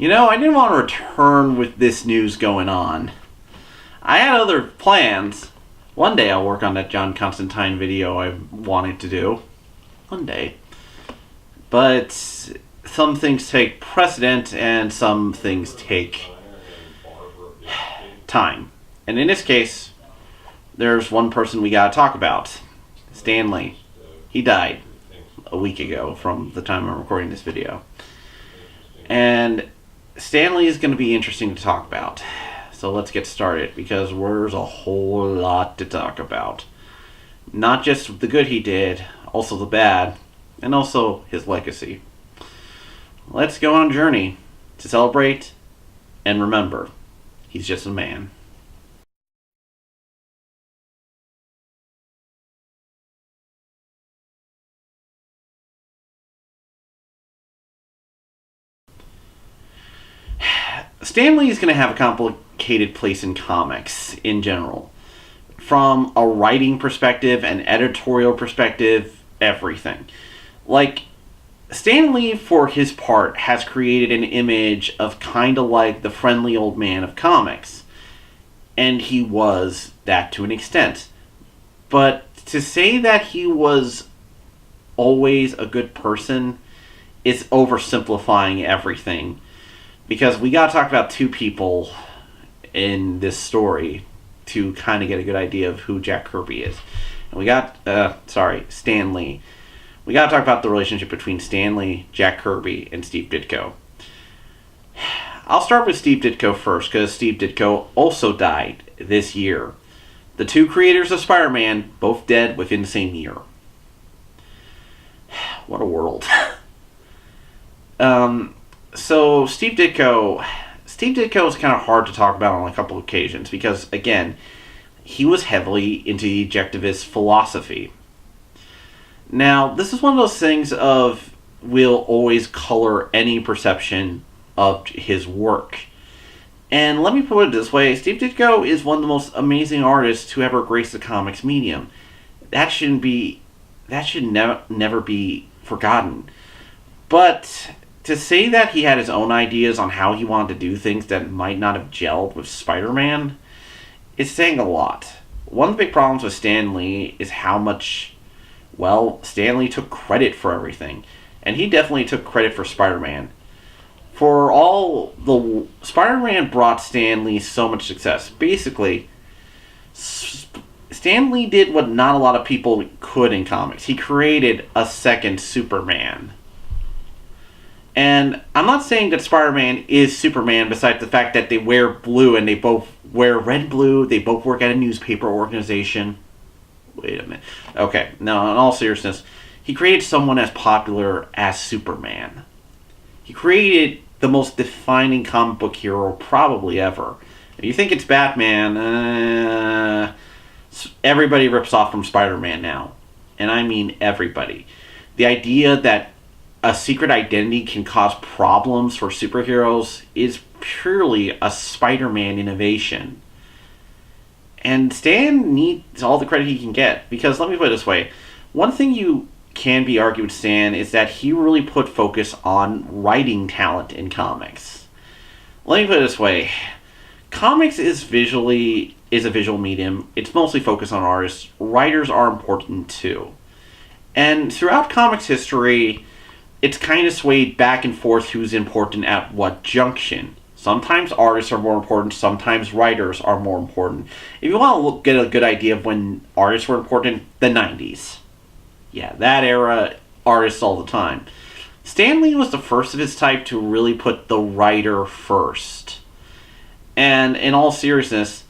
I didn't want to return with this news going on. I had other plans. One day I'll work on that John Constantine video I wanted to do. One day. But some things take precedent and some things take time. And in this case, there's one person we gotta talk about. Stan Lee. He died a week ago from the time I'm recording this video. And Stan Lee is going to be interesting to talk about. So let's get started, because there's a whole lot to talk about. Not just the good he did, also the bad, and also his legacy. Let's go on a journey to celebrate and remember, he's just a man. Stan Lee is going to have a complicated place in comics in general. From a writing perspective, an editorial perspective, everything. Like, Stan Lee, for his part, has created an image of kind of like the friendly old man of comics. And he was that to an extent. But to say that he was always a good person is oversimplifying everything. Because we gotta talk about two people in this story to kind of get a good idea of who Jack Kirby is. And Stan Lee. We gotta talk about the relationship between Stan Lee, Jack Kirby, and Steve Ditko. I'll start with Steve Ditko first, because Steve Ditko also died this year. The two creators of Spider-Man, both dead within the same year. What a world. So Steve Ditko is kind of hard to talk about on a couple of occasions because, again, he was heavily into the ejectivist philosophy. Now, this is one of those things of will always color any perception of his work. And let me put it this way, Steve Ditko is one of the most amazing artists to ever grace the comics medium. That should never be forgotten. But to say that he had his own ideas on how he wanted to do things that might not have gelled with Spider-Man is saying a lot. One of the big problems with Stan Lee is how much, Stan Lee took credit for everything. And he definitely took credit for Spider-Man. Spider-Man brought Stan Lee so much success. Basically, Stan Lee did what not a lot of people could in comics. He created a second Superman. And I'm not saying that Spider-Man is Superman, besides the fact that they wear blue and they both wear red and blue. They both work at a newspaper organization. Wait a minute. Okay, now in all seriousness, he created someone as popular as Superman. He created the most defining comic book hero probably ever. If you think it's Batman, everybody rips off from Spider-Man now. And I mean everybody. The idea that a secret identity can cause problems for superheroes is purely a Spider-Man innovation. And Stan needs all the credit he can get, because let me put it this way. One thing you can be argued with Stan is that he really put focus on writing talent in comics. Let me put it this way. Comics is a visual medium. It's mostly focused on artists. Writers are important too. And throughout comics history, it's kind of swayed back and forth who's important at what junction. Sometimes artists are more important, sometimes writers are more important. If you want to get a good idea of when artists were important, the 90s. Yeah, that era, artists all the time. Stan Lee was the first of his type to really put the writer first. And in all seriousness,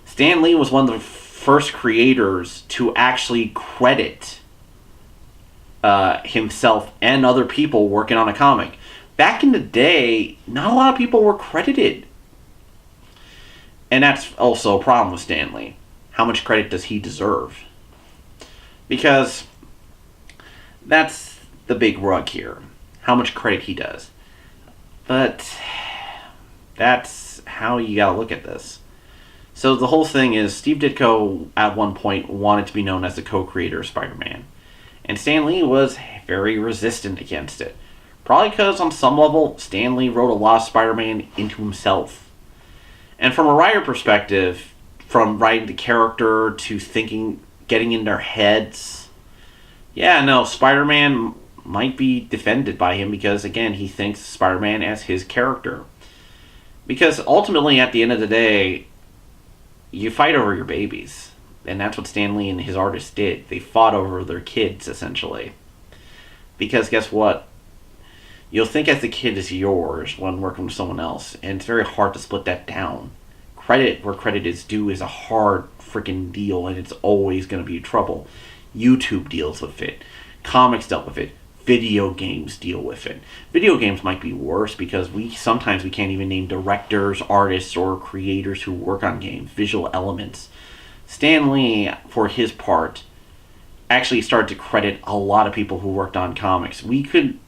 Stan Lee was one of the first creators to actually credit himself and other people working on a comic. Back in the day, not a lot of people were credited. And that's also a problem with Stan Lee. How much credit does he deserve? Because that's the big rug here. How much credit he does. But that's how you gotta look at this. So the whole thing is, Steve Ditko at one point wanted to be known as the co-creator of Spider-Man. And Stan Lee was very resistant against it. Probably because on some level, Stan Lee wrote a lot of Spider-Man into himself. And from a writer perspective, from writing the character to thinking, getting in their heads, yeah, no, Spider-Man might be defended by him because, again, he thinks Spider-Man as his character. Because ultimately, at the end of the day, you fight over your babies. And that's what Stan Lee and his artists did. They fought over their kids, essentially. Because guess what? You'll think as the kid is yours when working with someone else, and it's very hard to split that down. Credit where credit is due is a hard freaking deal, and it's always going to be trouble. YouTube deals with it. Comics dealt with it. Video games deal with it. Video games might be worse because sometimes we can't even name directors, artists, or creators who work on games, visual elements. Stan Lee, for his part, actually started to credit a lot of people who worked on comics.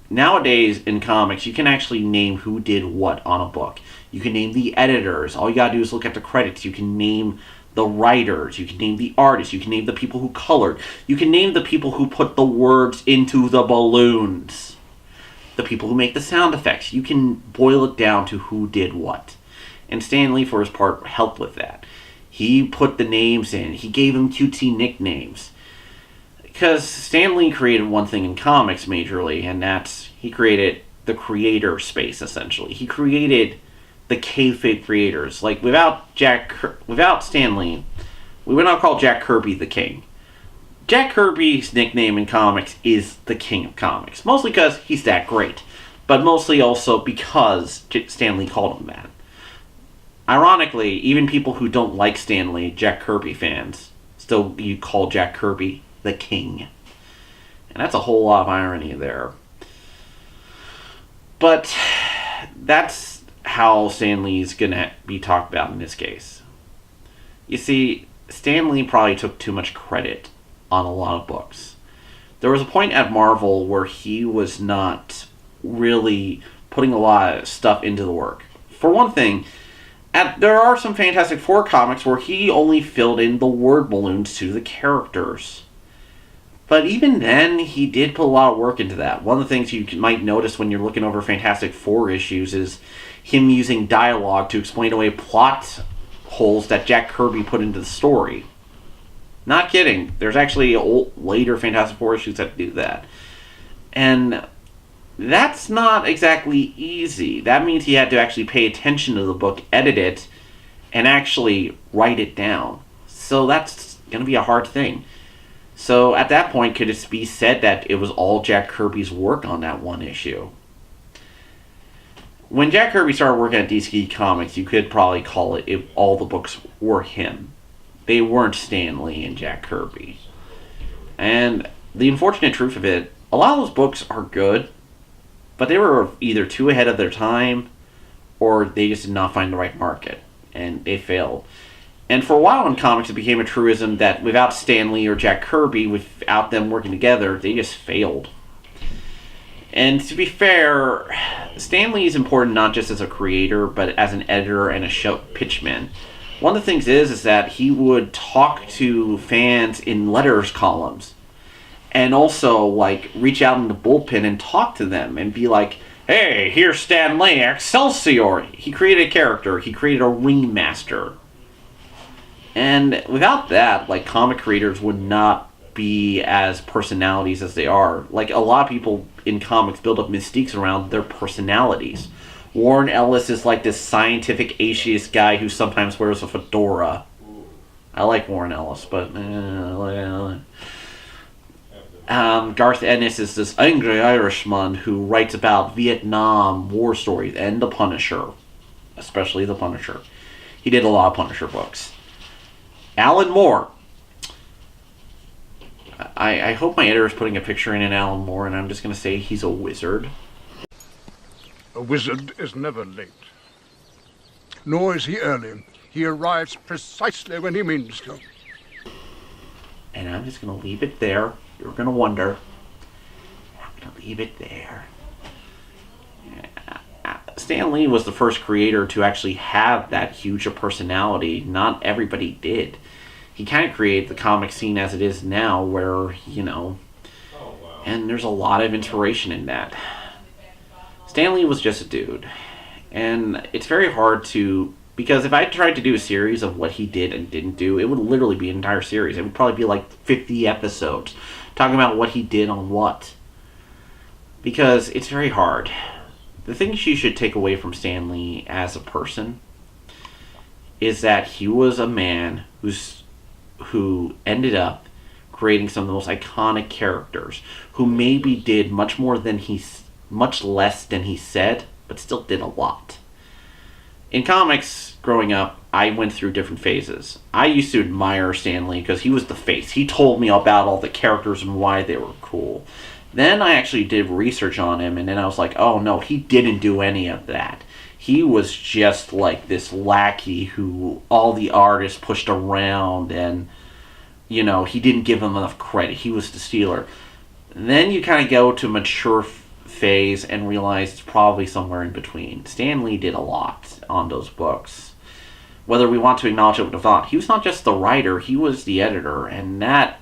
Nowadays in comics, you can actually name who did what on a book. You can name the editors. All you gotta do is look at the credits. You can name the writers. You can name the artists. You can name the people who colored. You can name the people who put the words into the balloons. The people who make the sound effects. You can boil it down to who did what. And Stan Lee, for his part, helped with that. He put the names in. He gave them cutesy nicknames. Because Stan Lee created one thing in comics majorly, and that's he created the creator space, essentially. He created the kayfabe creators. Like, without Stan Lee, we would not call Jack Kirby the king. Jack Kirby's nickname in comics is the king of comics. Mostly because he's that great. But mostly also because Stan Lee called him that. Ironically, even people who don't like Stan Lee, Jack Kirby fans, still you call Jack Kirby the king. And that's a whole lot of irony there. But that's how Stan Lee's gonna be talked about in this case. You see, Stan Lee probably took too much credit on a lot of books. There was a point at Marvel where he was not really putting a lot of stuff into the work. For one thing, there are some Fantastic Four comics where he only filled in the word balloons to the characters. But even then, he did put a lot of work into that. One of the things you might notice when you're looking over Fantastic Four issues is him using dialogue to explain away plot holes that Jack Kirby put into the story. Not kidding. There's actually later Fantastic Four issues that do that. And that's not exactly easy. That means he had to actually pay attention to the book, edit it, and actually write it down. So that's going to be a hard thing. So at that point, could it be said that it was all Jack Kirby's work on that one issue? When Jack Kirby started working at DC Comics, you could probably call it all the books were him. They weren't Stan Lee and Jack Kirby. And the unfortunate truth of it, a lot of those books are good, but they were either too ahead of their time, or they just did not find the right market, and they failed. And for a while in comics, it became a truism that without Stan Lee or Jack Kirby, without them working together, they just failed. And to be fair, Stan Lee is important not just as a creator, but as an editor and a show pitchman. One of the things is that he would talk to fans in letters columns, and also reach out in the bullpen and talk to them and be like, "Hey, here's Stan Lee, Excelsior!" He created a character. He created a ringmaster. And without that, comic creators would not be as personalities as they are. A lot of people in comics build up mystiques around their personalities. Warren Ellis is this scientific atheist guy who sometimes wears a fedora. I like Warren Ellis, but Garth Ennis is this angry Irishman who writes about Vietnam war stories and The Punisher, especially The Punisher. He did a lot of Punisher books. Alan Moore. I hope my editor is putting a picture in Alan Moore, and I'm just going to say he's a wizard. A wizard is never late. Nor is he early. He arrives precisely when he means to. And I'm just going to leave it there. You're going to wonder. I'm going to leave it there. Stan Lee was the first creator to actually have that huge a personality. Not everybody did. He kind of created the comic scene as it is now, where, and there's a lot of inspiration in that. Stan Lee was just a dude. And it's very hard to... Because if I tried to do a series of what he did and didn't do, it would literally be an entire series. It would probably be like 50 episodes talking about what he did on what. Because it's very hard. The things you should take away from Stan Lee as a person is that he was a man who ended up creating some of the most iconic characters, who maybe did much less than he said, but still did a lot. In comics, growing up, I went through different phases. I used to admire Stan Lee because he was the face. He told me about all the characters and why they were cool. Then I actually did research on him, and then I was like, oh no, he didn't do any of that. He was just like this lackey who all the artists pushed around, and, you know, he didn't give him enough credit. He was the stealer. And then you kind of go to mature phase and realize it's probably somewhere in between. Stan Lee did a lot on those books. Whether we want to acknowledge it or not, he was not just the writer, he was the editor, and that...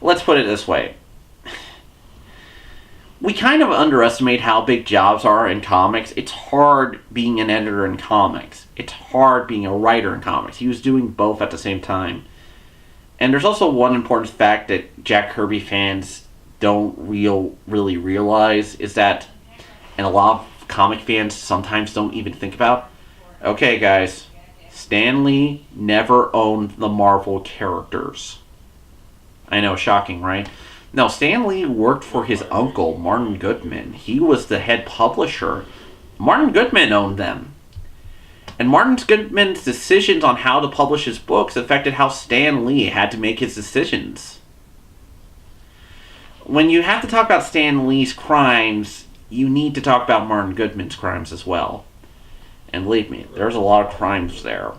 Let's put it this way. We kind of underestimate how big jobs are in comics. It's hard being an editor in comics. It's hard being a writer in comics. He was doing both at the same time. And there's also one important fact that Jack Kirby fans don't really realize is that, and a lot of comic fans sometimes don't even think about, okay guys, Stan Lee never owned the Marvel characters. I know, shocking, right? No, Stan Lee worked for his uncle, Martin Goodman. He was the head publisher. Martin Goodman owned them. And Martin Goodman's decisions on how to publish his books affected how Stan Lee had to make his decisions. When you have to talk about Stan Lee's crimes, you need to talk about Martin Goodman's crimes as well. And believe me, there's a lot of crimes there.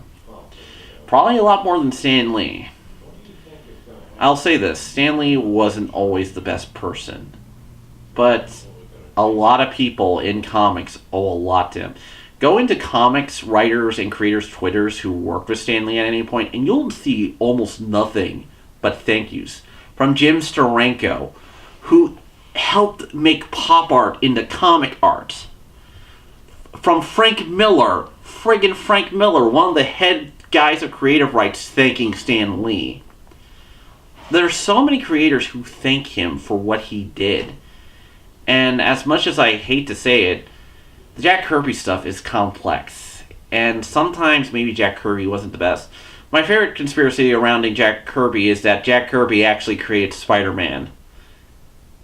Probably a lot more than Stan Lee. I'll say this, Stan Lee wasn't always the best person. But a lot of people in comics owe a lot to him. Go into comics writers and creators' Twitters who worked with Stan Lee at any point, and you'll see almost nothing but thank yous. From Jim Steranko, who helped make pop art into comic art. From Frank Miller, friggin' Frank Miller, one of the head guys of creative rights, thanking Stan Lee. There are so many creators who thank him for what he did. And as much as I hate to say it, the Jack Kirby stuff is complex. And sometimes maybe Jack Kirby wasn't the best. My favorite conspiracy surrounding Jack Kirby is that Jack Kirby actually created Spider-Man.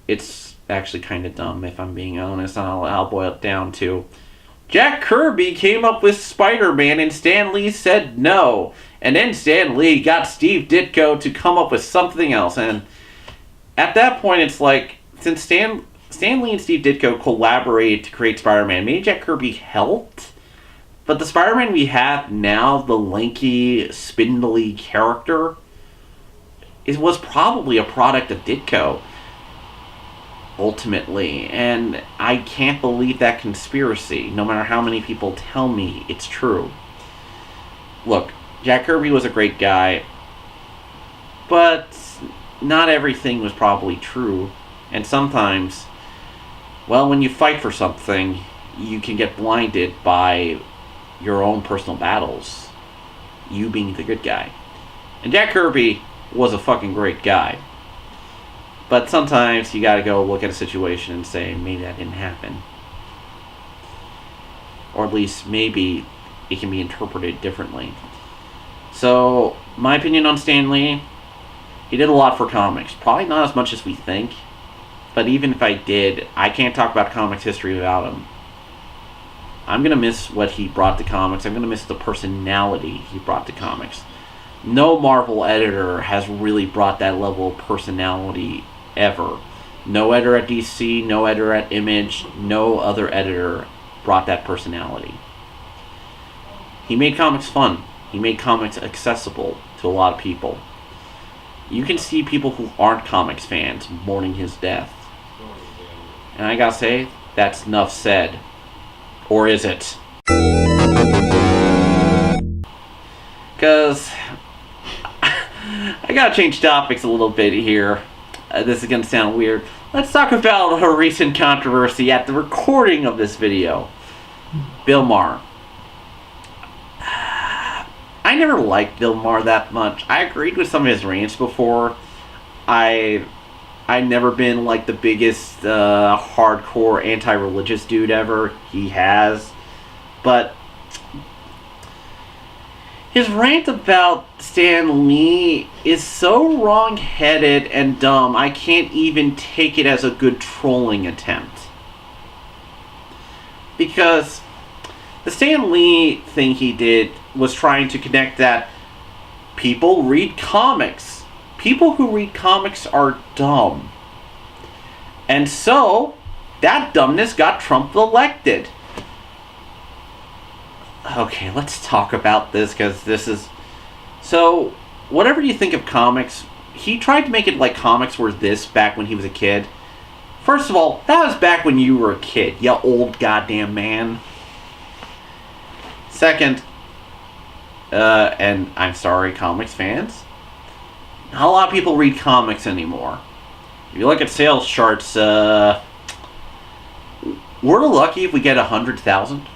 It's actually kind of dumb, if I'm being honest. I'll boil it down to Jack Kirby came up with Spider-Man and Stan Lee said no. And then Stan Lee got Steve Ditko to come up with something else. And at that point, it's like, since Stan Lee and Steve Ditko collaborated to create Spider-Man, maybe Jack Kirby helped. But the Spider-Man we have now, the lanky, spindly character, was probably a product of Ditko. Ultimately, and I can't believe that conspiracy, no matter how many people tell me it's true. Look, Jack Kirby was a great guy, but not everything was probably true, and sometimes, well, when you fight for something, you can get blinded by your own personal battles, you being the good guy. And Jack Kirby was a fucking great guy. But sometimes you gotta go look at a situation and say, maybe that didn't happen. Or at least maybe it can be interpreted differently. So, my opinion on Stan Lee, he did a lot for comics. Probably not as much as we think. But even if I did, I can't talk about comics history without him. I'm gonna miss what he brought to comics. I'm gonna miss the personality he brought to comics. No Marvel editor has really brought that level of personality ever. No editor at DC, no editor at Image, no other editor brought that personality. He made comics fun. He made comics accessible to a lot of people. You can see people who aren't comics fans mourning his death. And I gotta say, that's enough said. Or is it? Because I gotta change topics a little bit here. This is gonna sound weird, Let's talk about a recent controversy at the recording of this video. Bill Maher. I never liked Bill Maher that much. I agreed with some of his rants before. I've never been like the biggest hardcore anti-religious dude ever. He has. But his rant about Stan Lee is so wrong-headed and dumb, I can't even take it as a good trolling attempt. Because the Stan Lee thing he did was trying to connect that people read comics. People who read comics are dumb. And so, that dumbness got Trump elected. Okay, let's talk about this, because this is... So, whatever you think of comics, he tried to make it like comics were this back when he was a kid. First of all, that was back when you were a kid, you old goddamn man. Second, and I'm sorry, comics fans, not a lot of people read comics anymore. If you look at sales charts, we're lucky if we get 100,000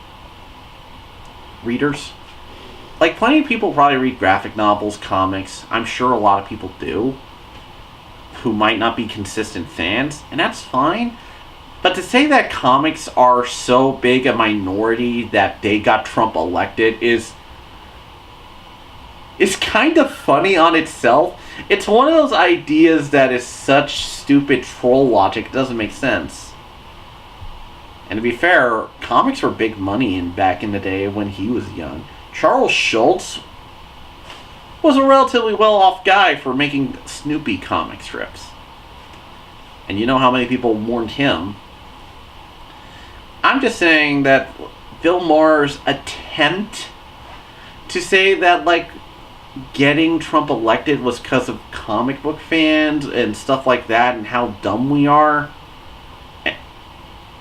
readers. Like, plenty of people probably read graphic novels, comics. I'm sure a lot of people do, who might not be consistent fans, and that's fine. But to say that comics are so big a minority that they got Trump elected is kind of funny on itself. It's one of those ideas that is such stupid troll logic, it doesn't make sense. And to be fair, comics were big money back in the day when he was young. Charles Schultz was a relatively well-off guy for making Snoopy comic strips. And you know how many people mourned him. I'm just saying that Bill Maher's attempt to say that, like, getting Trump elected was because of comic book fans and stuff like that and how dumb we are.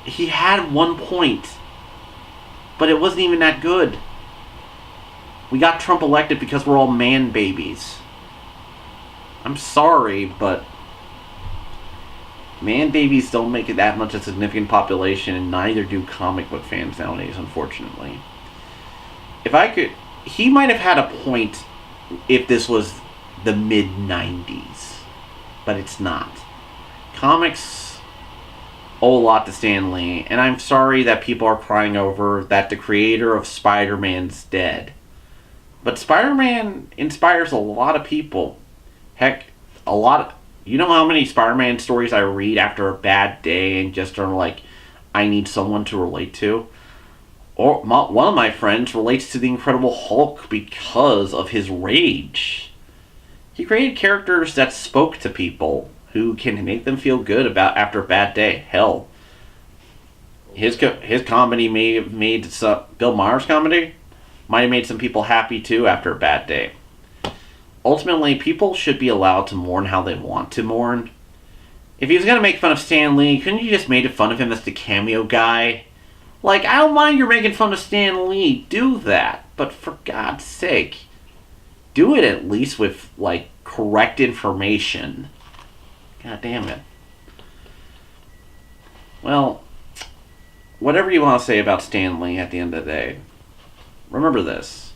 He had one point, but it wasn't even that good. We got Trump elected because we're all man babies. I'm sorry, but man babies don't make it that much a significant population, and neither do comic book fans nowadays, unfortunately. If I could... He might have had a point if this was the mid-90s, but it's not. Comics owe a lot to Stan Lee, and I'm sorry that people are crying over that the creator of Spider-Man's dead. But Spider-Man inspires a lot of people. Heck, a lot of... You know how many Spider-Man stories I read after a bad day and just are like, I need someone to relate to? Or one of my friends relates to the Incredible Hulk because of his rage. He created characters that spoke to people who can make them feel good about after a bad day. Hell, his comedy may have made Bill Maher's comedy might have made some people happy too after a bad day. Ultimately, people should be allowed to mourn how they want to mourn. If he was going to make fun of Stan Lee, couldn't you just made fun of him as the cameo guy? Like, I don't mind you're making fun of Stan Lee, do that. But for God's sake, do it at least with, like, correct information. God damn it. Well, whatever you want to say about Stan Lee at the end of the day, remember this.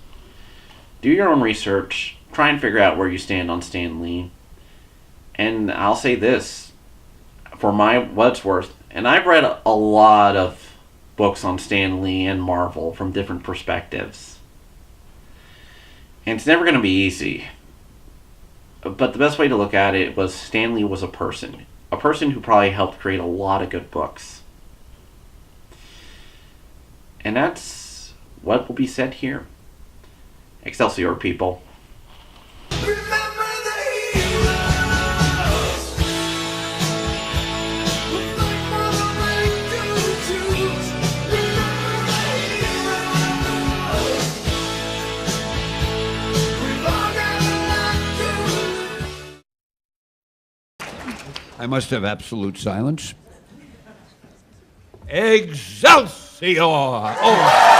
Do your own research. Try and figure out where you stand on Stan Lee. And I'll say this, for what it's worth, and I've read a lot of books on Stan Lee and Marvel from different perspectives. And it's never going to be easy. But the best way to look at it was Stan Lee was a person who probably helped create a lot of good books. And that's what will be said here. Excelsior, people. I must have absolute silence. Excelsior! Oh.